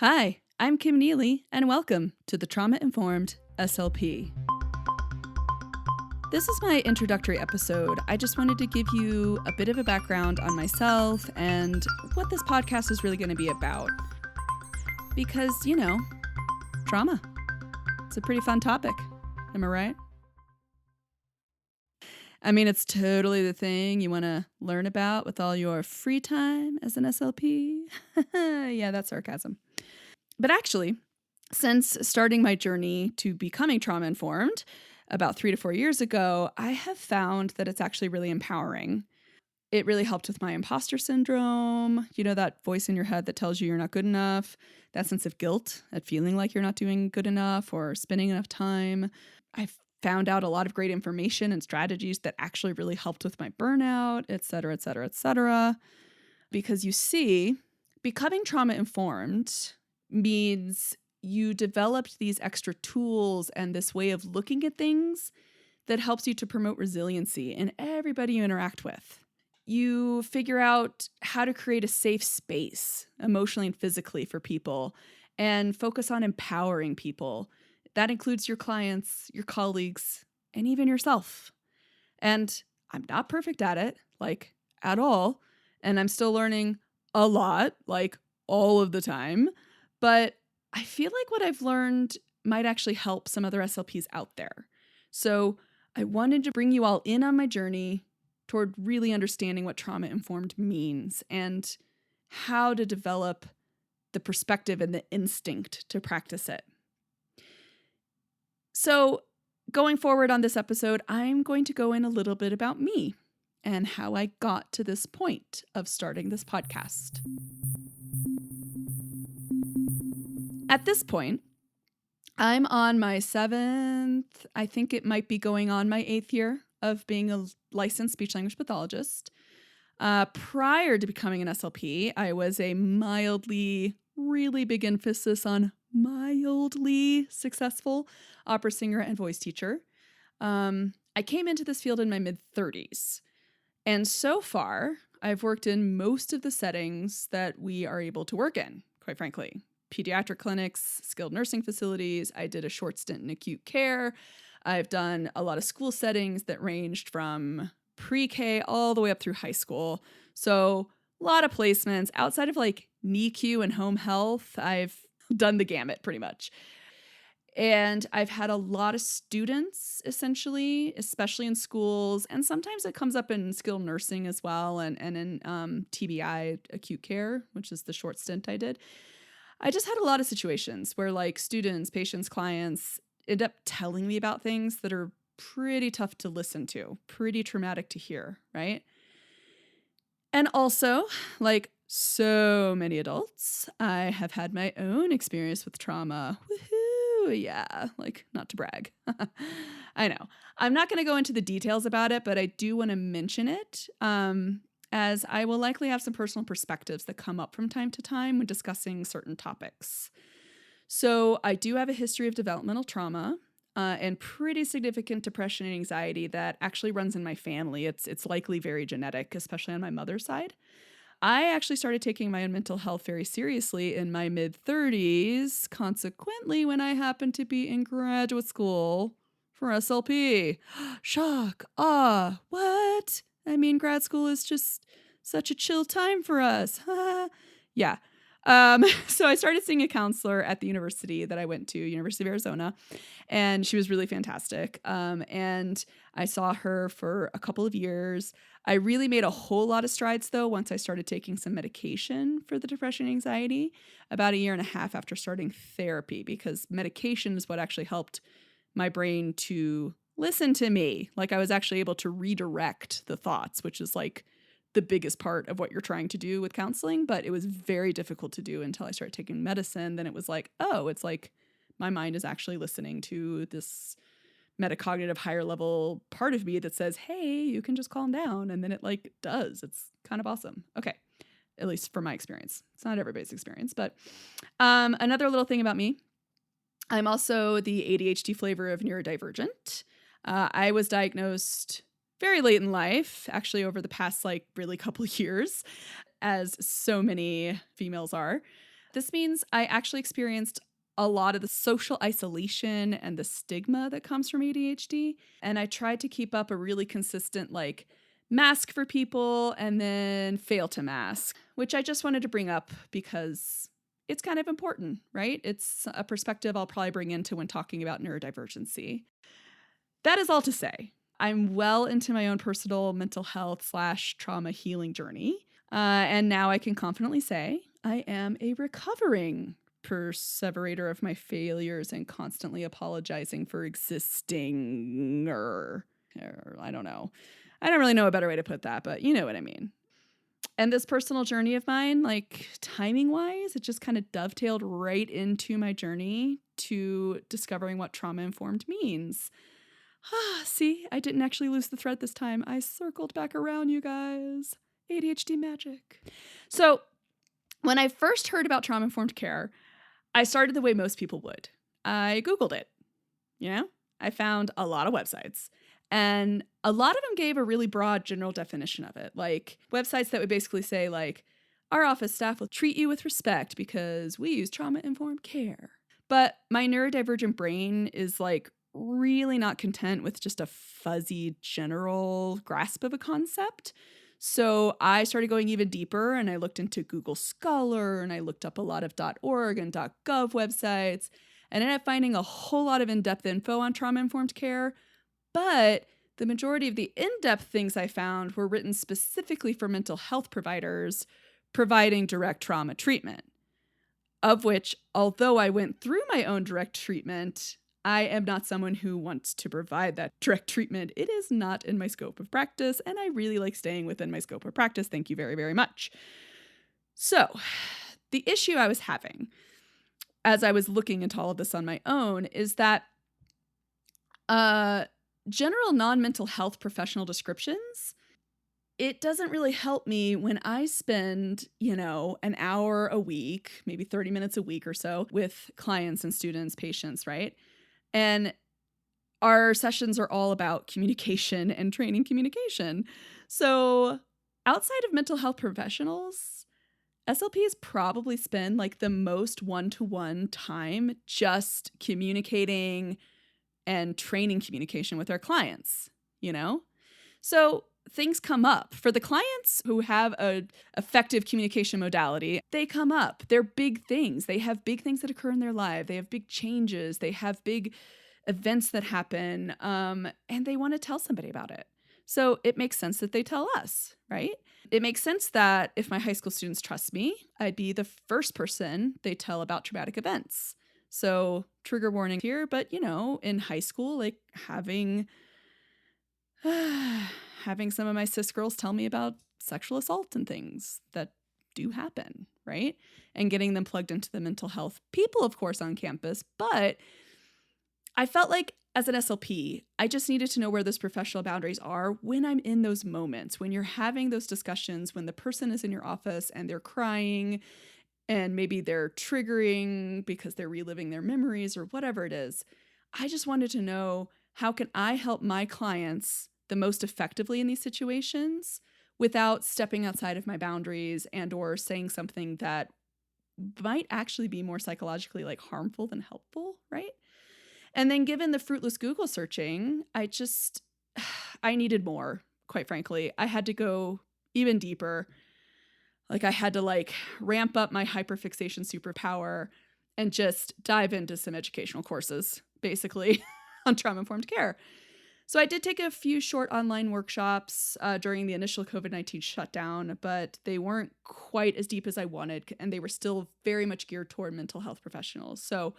Hi, I'm Kim Neely, and welcome to the Trauma Informed SLP. This is my introductory episode. I just wanted to give you a bit of a background on myself and what this podcast is really going to be about. Because, trauma. It's a pretty fun topic. Am I right? I mean, it's totally the thing you want to learn about with all your free time as an SLP. Yeah, that's sarcasm. But actually, since starting my journey to becoming trauma informed about 3 to 4 years ago, I have found that it's actually really empowering. It really helped with my imposter syndrome, that voice in your head that tells you you're not good enough, that sense of guilt at feeling like you're not doing good enough or spending enough time. I found out a lot of great information and strategies that actually really helped with my burnout, et cetera, et cetera, et cetera. Because you see, becoming trauma informed means you developed these extra tools and this way of looking at things that helps you to promote resiliency in everybody you interact with. You figure out how to create a safe space emotionally and physically for people and focus on empowering people. That includes your clients, your colleagues, and even yourself. And I'm not perfect at it, at all. And I'm still learning a lot, all of the time. But I feel like what I've learned might actually help some other SLPs out there. So I wanted to bring you all in on my journey toward really understanding what trauma-informed means and how to develop the perspective and the instinct to practice it. So going forward on this episode, I'm going to go in a little bit about me and how I got to this point of starting this podcast. At this point, I'm on my 7th, I think it might be going on my 8th year of being a licensed speech-language pathologist. Prior to becoming an SLP, I was a really big emphasis on mildly successful opera singer and voice teacher. I came into this field in my mid-30s. And so far, I've worked in most of the settings that we are able to work in, quite frankly. Pediatric clinics, skilled nursing facilities. I did a short stint in acute care. I've done a lot of school settings that ranged from pre-K all the way up through high school. So a lot of placements outside of NICU and home health. I've done the gamut pretty much. And I've had a lot of students, essentially, especially in schools. And sometimes it comes up in skilled nursing as well and in TBI, acute care, which is the short stint I did. I just had a lot of situations where students, patients, clients end up telling me about things that are pretty tough to listen to, pretty traumatic to hear, right? And also, so many adults, I have had my own experience with trauma. Woohoo! Yeah, not to brag. I know. I'm not going to go into the details about it, but I do want to mention it, as I will likely have some personal perspectives that come up from time to time when discussing certain topics. So I do have a history of developmental trauma and pretty significant depression and anxiety that actually runs in my family. It's likely very genetic, especially on my mother's side. I actually started taking my own mental health very seriously in my mid-30s, consequently when I happened to be in graduate school for SLP. Shock. What? I mean, grad school is just such a chill time for us. Yeah. So I started seeing a counselor at the university that I went to, University of Arizona, and she was really fantastic. And I saw her for a couple of years. I really made a whole lot of strides, though, once I started taking some medication for the depression and anxiety about 1.5 years after starting therapy, because medication is what actually helped my brain to listen to me. I was actually able to redirect the thoughts, which is the biggest part of what you're trying to do with counseling, but it was very difficult to do until I started taking medicine. Then it was it's my mind is actually listening to this metacognitive higher level part of me that says, hey, you can just calm down. And then it does. It's kind of awesome. Okay. At least from my experience. It's not everybody's experience, but another little thing about me, I'm also the ADHD flavor of neurodivergent. I was diagnosed very late in life, actually over the past really couple of years, as so many females are. This means I actually experienced a lot of the social isolation and the stigma that comes from ADHD. And I tried to keep up a really consistent, like, mask for people and then fail to mask, which I just wanted to bring up because it's kind of important, right? It's a perspective I'll probably bring into when talking about neurodivergency. That is all to say, I'm well into my own personal mental health / trauma healing journey. And now I can confidently say I am a recovering perseverator of my failures and constantly apologizing for existing, or I don't know. I don't really know a better way to put that, but you know what I mean. And this personal journey of mine, like timing wise, it just kind of dovetailed right into my journey to discovering what trauma informed means. See, I didn't actually lose the thread this time. I circled back around, you guys. ADHD magic. So, when I first heard about trauma informed care, I started the way most people would. I Googled it. I found a lot of websites. And a lot of them gave a really broad general definition of it. Like websites that would basically say, like, our office staff will treat you with respect because we use trauma-informed care. But my neurodivergent brain is like really not content with just a fuzzy general grasp of a concept. So I started going even deeper and I looked into Google Scholar and I looked up a lot of .org and .gov websites and ended up finding a whole lot of in-depth info on trauma-informed care. But the majority of the in-depth things I found were written specifically for mental health providers providing direct trauma treatment, of which, although I went through my own direct treatment, I am not someone who wants to provide that direct treatment. It is not in my scope of practice, and I really like staying within my scope of practice. Thank you very, very much. So, the issue I was having as I was looking into all of this on my own is that general non-mental health professional descriptions, it doesn't really help me when I spend, an hour a week, maybe 30 minutes a week or so with clients and students, patients, right? And our sessions are all about communication and training communication. So outside of mental health professionals, SLPs probably spend like the most one-to-one time just communicating and training communication with our clients, So things come up. For the clients who have a effective communication modality, they come up. They're big things. They have big things that occur in their life. They have big changes. They have big events that happen, and they want to tell somebody about it. So it makes sense that they tell us, right? It makes sense that if my high school students trust me, I'd be the first person they tell about traumatic events. So trigger warning here, but in high school, like having some of my cis girls tell me about sexual assault and things that do happen, right? And getting them plugged into the mental health people, of course, on campus. But I felt like as an SLP, I just needed to know where those professional boundaries are when I'm in those moments, when you're having those discussions, when the person is in your office and they're crying and maybe they're triggering because they're reliving their memories or whatever it is. I just wanted to know, how can I help my clients the most effectively in these situations without stepping outside of my boundaries and or saying something that might actually be more psychologically like harmful than helpful, right? And then given the fruitless Google searching, I needed more, quite frankly. I had to go even deeper. Like I had to ramp up my hyperfixation superpower and just dive into some educational courses, basically, on trauma-informed care. So I did take a few short online workshops during the initial COVID-19 shutdown, but they weren't quite as deep as I wanted, and they were still very much geared toward mental health professionals. So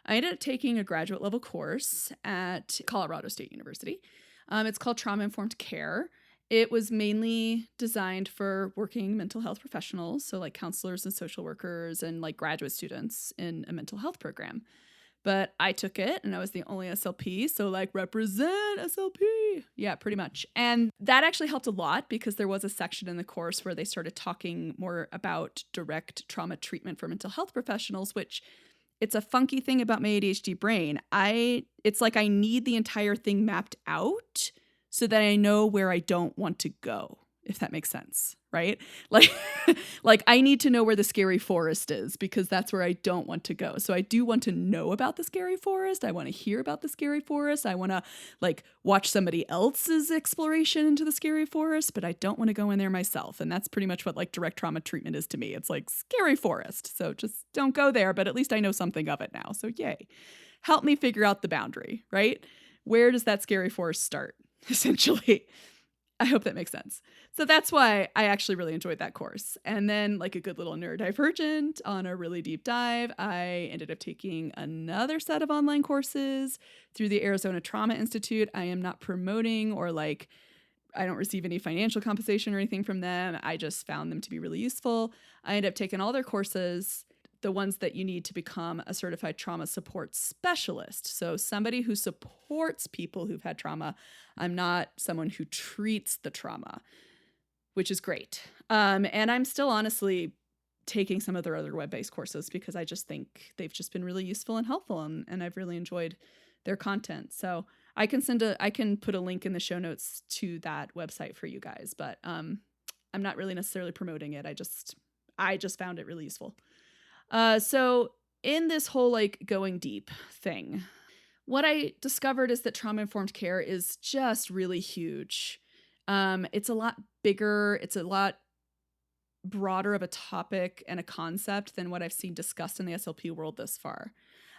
I ended up taking a graduate level course at Colorado State University. It's called Trauma-Informed Care. It was mainly designed for working mental health professionals, so like counselors and social workers and like graduate students in a mental health program. But I took it and I was the only SLP, so like represent SLP. Yeah, pretty much. And that actually helped a lot because there was a section in the course where they started talking more about direct trauma treatment for mental health professionals, which it's a funky thing about my ADHD brain. It's like I need the entire thing mapped out so that I know where I don't want to go, if that makes sense. right? Like, like I need to know where the scary forest is because that's where I don't want to go. So I do want to know about the scary forest. I want to hear about the scary forest. I want to like watch somebody else's exploration into the scary forest, but I don't want to go in there myself. And that's pretty much what like direct trauma treatment is to me. It's like scary forest. So just don't go there, but at least I know something of it now. So yay. Help me figure out the boundary, right? Where does that scary forest start, essentially? I hope that makes sense. So that's why I actually really enjoyed that course. And then, like a good little neurodivergent on a really deep dive, I ended up taking another set of online courses through the Arizona Trauma Institute. I am not promoting or like, I don't receive any financial compensation or anything from them. I just found them to be really useful. I ended up taking all their courses, the ones that you need to become a certified trauma support specialist. So somebody who supports people who've had trauma. I'm not someone who treats the trauma, which is great. And I'm still honestly taking some of their other web-based courses because I just think they've just been really useful and helpful, and I've really enjoyed their content. So I can put a link in the show notes to that website for you guys, but I'm not really necessarily promoting it. I just found it really useful. So in this whole like going deep thing, what I discovered is that trauma-informed care is just really huge. It's a lot bigger. It's a lot broader of a topic and a concept than what I've seen discussed in the SLP world thus far.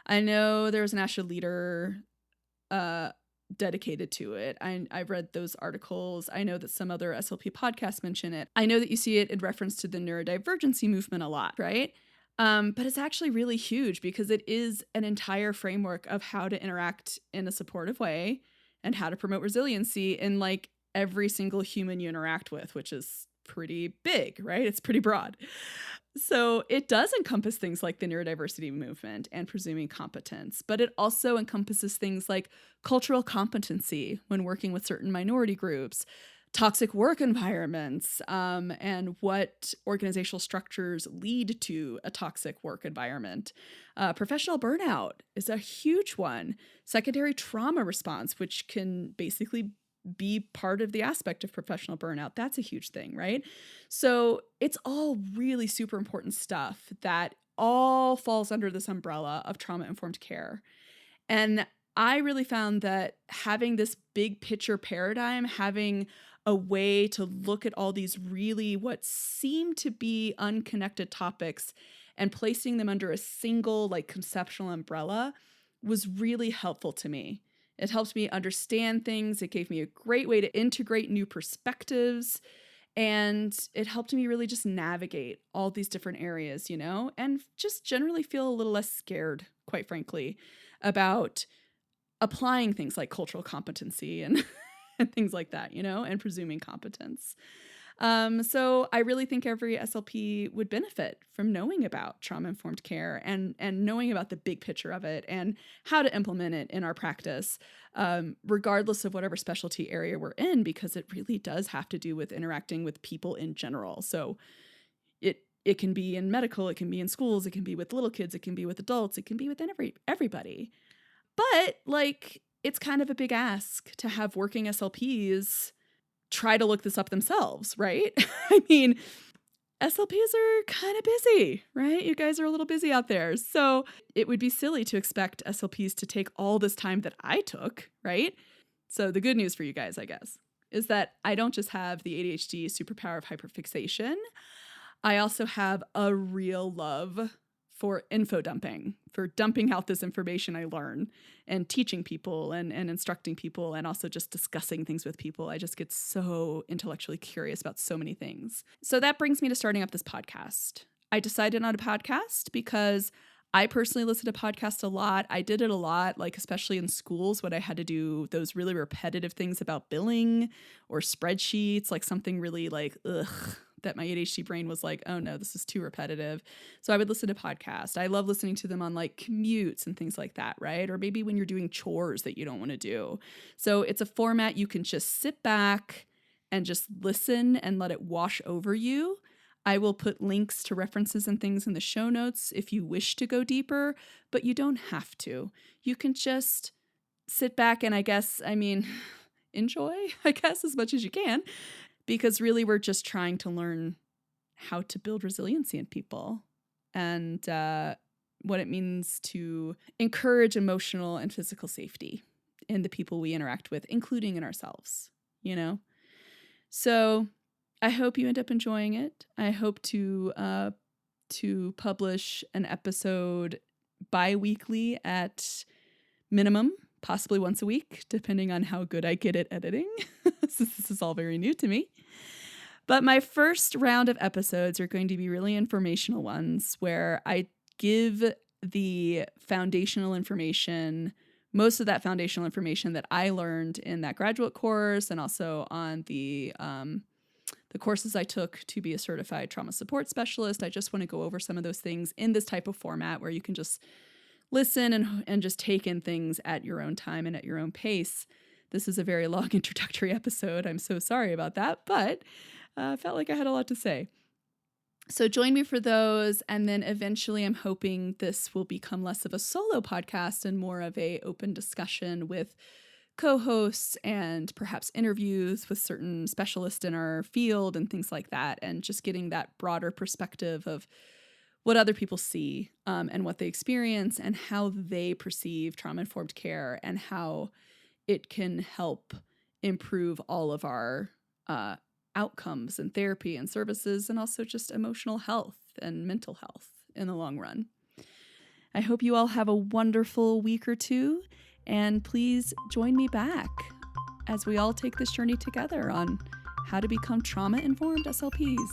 I know there was an ASHA leader dedicated to it. I've read those articles. I know that some other SLP podcasts mention it. I know that you see it in reference to the neurodivergency movement a lot, right? But it's actually really huge because it is an entire framework of how to interact in a supportive way and how to promote resiliency in like every single human you interact with, which is pretty big, right? It's pretty broad. So it does encompass things like the neurodiversity movement and presuming competence, but it also encompasses things like cultural competency when working with certain minority groups, toxic work environments, and what organizational structures lead to a toxic work environment. Professional burnout is a huge one. Secondary trauma response, which can basically be part of the aspect of professional burnout. That's a huge thing, right? So it's all really super important stuff that all falls under this umbrella of trauma-informed care. And I really found that having this big picture paradigm, having a way to look at all these really what seem to be unconnected topics and placing them under a single like conceptual umbrella was really helpful to me. It helped me understand things. It gave me a great way to integrate new perspectives. And it helped me really just navigate all these different areas, and just generally feel a little less scared, quite frankly, about applying things like cultural competency and, and things like that, and presuming competence. So I really think every SLP would benefit from knowing about trauma-informed care and knowing about the big picture of it and how to implement it in our practice, regardless of whatever specialty area we're in, because it really does have to do with interacting with people in general. So it can be in medical, it can be in schools, it can be with little kids, it can be with adults, it can be with everybody. But like, it's kind of a big ask to have working SLPs try to look this up themselves, right? I mean, SLPs are kind of busy, right? You guys are a little busy out there. So it would be silly to expect SLPs to take all this time that I took, right? So the good news for you guys, I guess, is that I don't just have the ADHD superpower of hyperfixation. I also have a real love for info dumping, for dumping out this information I learn and teaching people and instructing people and also just discussing things with people. I just get so intellectually curious about so many things. So that brings me to starting up this podcast. I decided on a podcast because I personally listen to podcasts a lot. I did it a lot, like especially in schools when I had to do those really repetitive things about billing or spreadsheets, like something really like, that my ADHD brain was like, oh no, this is too repetitive. So I would listen to podcasts. I love listening to them on like commutes and things like that, right? Or maybe when you're doing chores that you don't want to do. So it's a format you can just sit back and just listen and let it wash over you. I will put links to references and things in the show notes if you wish to go deeper, but you don't have to. You can just sit back and enjoy, I guess, as much as you can. because really we're just trying to learn how to build resiliency in people and what it means to encourage emotional and physical safety in the people we interact with, including in ourselves, you know? So I hope you end up enjoying it. I hope to publish an episode bi-weekly at minimum, possibly once a week, depending on how good I get at editing. Since this is all very new to me. But my first round of episodes are going to be really informational ones where I give the foundational information, most of that foundational information that I learned in that graduate course and also on the courses I took to be a certified trauma support specialist. I just want to go over some of those things in this type of format where you can just listen and just take in things at your own time and at your own pace. This is a very long introductory episode. I'm so sorry about that, but I felt like I had a lot to say. So join me for those, and then eventually I'm hoping this will become less of a solo podcast and more of a open discussion with co-hosts and perhaps interviews with certain specialists in our field and things like that, and just getting that broader perspective of what other people see and what they experience and how they perceive trauma-informed care and how it can help improve all of our outcomes and therapy and services and also just emotional health and mental health in the long run. I hope you all have a wonderful week or two, and please join me back as we all take this journey together on how to become trauma-informed SLPs.